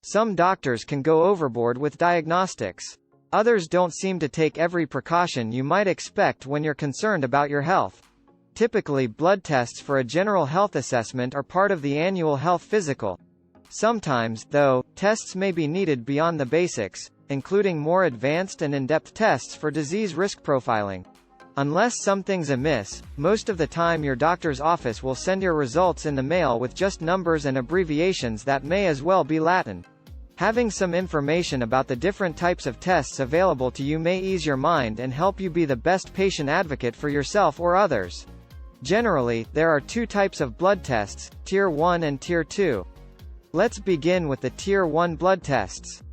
Some doctors can go overboard with diagnostics. Others don't seem to take every precaution you might expect when you're concerned about your health. Typically, blood tests for a general health assessment are part of the annual health physical. Sometimes, though, tests may be needed beyond the basics, including more advanced and in-depth tests for disease risk profiling. Unless something's amiss, most of the time your doctor's office will send your results in the mail with just numbers and abbreviations that may as well be Latin. Having some information about the different types of tests available to you may ease your mind and help you be the best patient advocate for yourself or others. Generally, there are two types of blood tests, Tier 1 and Tier 2. Let's begin with the Tier 1 blood tests.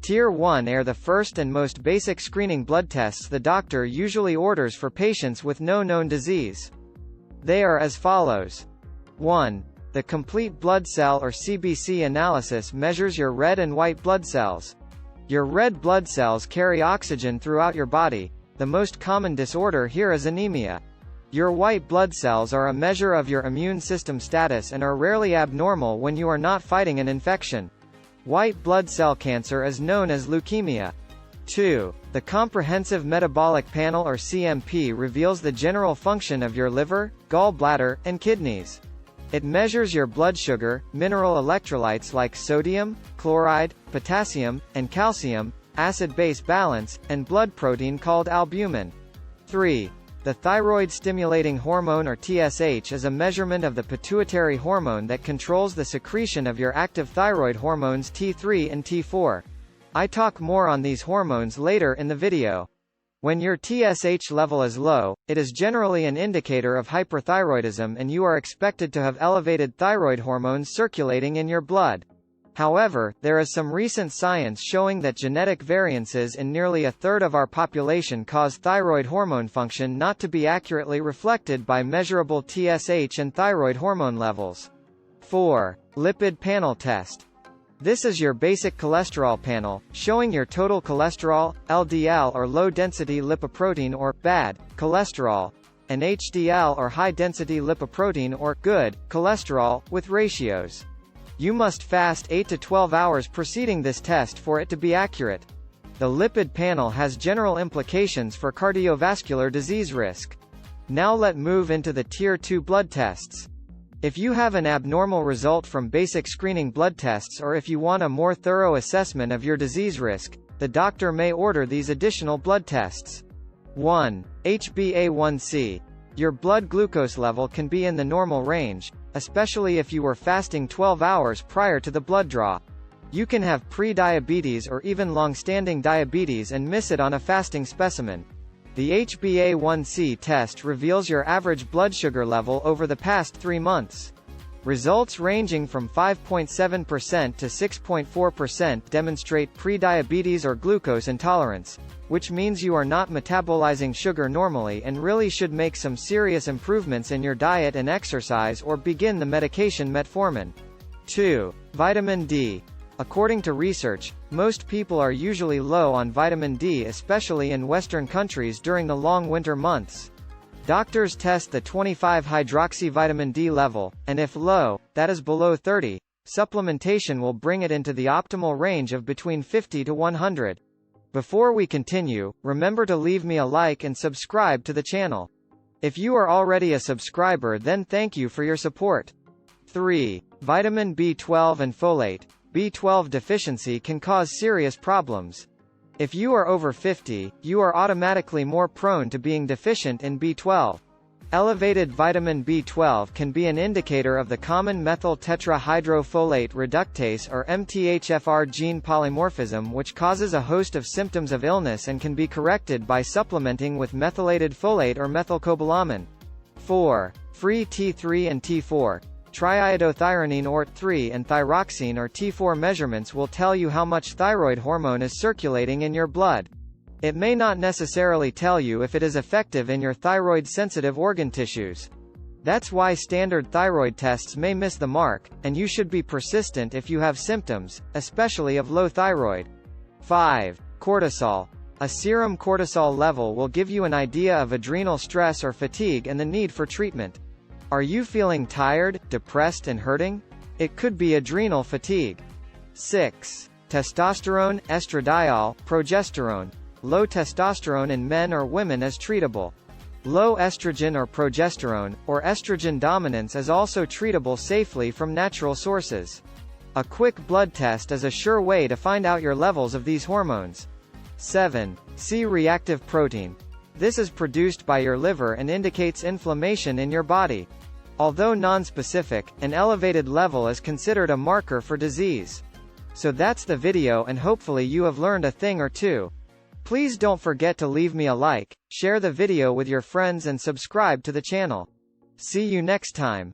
Tier 1 are the first and most basic screening blood tests the doctor usually orders for patients with no known disease. They are as follows. 1. The complete blood cell or CBC analysis measures your red and white blood cells. Your red blood cells carry oxygen throughout your body. The most common disorder here is anemia. Your white blood cells are a measure of your immune system status and are rarely abnormal when you are not fighting an infection. White blood cell cancer is known as leukemia. 2. The Comprehensive Metabolic Panel or CMP reveals the general function of your liver, gallbladder, and kidneys. It measures your blood sugar, mineral electrolytes like sodium, chloride, potassium, and calcium, acid-base balance, and blood protein called albumin. 3. The thyroid-stimulating hormone or TSH is a measurement of the pituitary hormone that controls the secretion of your active thyroid hormones T3 and T4. I talk more on these hormones later in the video. When your TSH level is low, it is generally an indicator of hyperthyroidism and you are expected to have elevated thyroid hormones circulating in your blood. However, there is some recent science showing that genetic variances in nearly a third of our population cause thyroid hormone function not to be accurately reflected by measurable TSH and thyroid hormone levels. 4. Lipid panel test. This is your basic cholesterol panel, showing your total cholesterol, LDL or low-density lipoprotein or bad cholesterol, and HDL or high-density lipoprotein or good cholesterol, with ratios. You must fast 8 to 12 hours preceding this test for it to be accurate. The lipid panel has general implications for cardiovascular disease risk. Now let's move into the Tier 2 blood tests. If you have an abnormal result from basic screening blood tests or if you want a more thorough assessment of your disease risk, the doctor may order these additional blood tests. 1. HbA1c. Your blood glucose level can be in the normal range, especially if you were fasting 12 hours prior to the blood draw. You can have pre-diabetes or even long-standing diabetes and miss it on a fasting specimen. The HbA1c test reveals your average blood sugar level over the past 3 months. Results ranging from 5.7% to 6.4% demonstrate pre-diabetes or glucose intolerance, which means you are not metabolizing sugar normally and really should make some serious improvements in your diet and exercise or begin the medication metformin. 2. Vitamin D. According to research, most people are usually low on vitamin D, especially in Western countries during the long winter months. Doctors test the 25-hydroxyvitamin D level, and if low, that is below 30, supplementation will bring it into the optimal range of between 50 to 100. Before we continue, remember to leave me a like and subscribe to the channel. If you are already a subscriber, then thank you for your support. 3. Vitamin B12 and folate. B12 deficiency can cause serious problems. If you are over 50, you are automatically more prone to being deficient in B12. Elevated vitamin B12 can be an indicator of the common methyl tetrahydrofolate reductase or MTHFR gene polymorphism, which causes a host of symptoms of illness and can be corrected by supplementing with methylated folate or methylcobalamin. 4. Free T3 and T4. Triiodothyronine or T3 and thyroxine or T4 measurements will tell you how much thyroid hormone is circulating in your blood. It may not necessarily tell you if it is effective in your thyroid-sensitive organ tissues. That's why standard thyroid tests may miss the mark, and you should be persistent if you have symptoms, especially of low thyroid. 5. Cortisol. A serum cortisol level will give you an idea of adrenal stress or fatigue and the need for treatment. Are you feeling tired, depressed and hurting? It could be adrenal fatigue. 6. Testosterone, estradiol, progesterone. Low testosterone in men or women is treatable. Low estrogen or progesterone, or estrogen dominance is also treatable safely from natural sources. A quick blood test is a sure way to find out your levels of these hormones. 7. C-reactive protein. This is produced by your liver and indicates inflammation in your body. Although nonspecific, an elevated level is considered a marker for disease. So that's the video, and hopefully you have learned a thing or two. Please don't forget to leave me a like, share the video with your friends and subscribe to the channel. See you next time.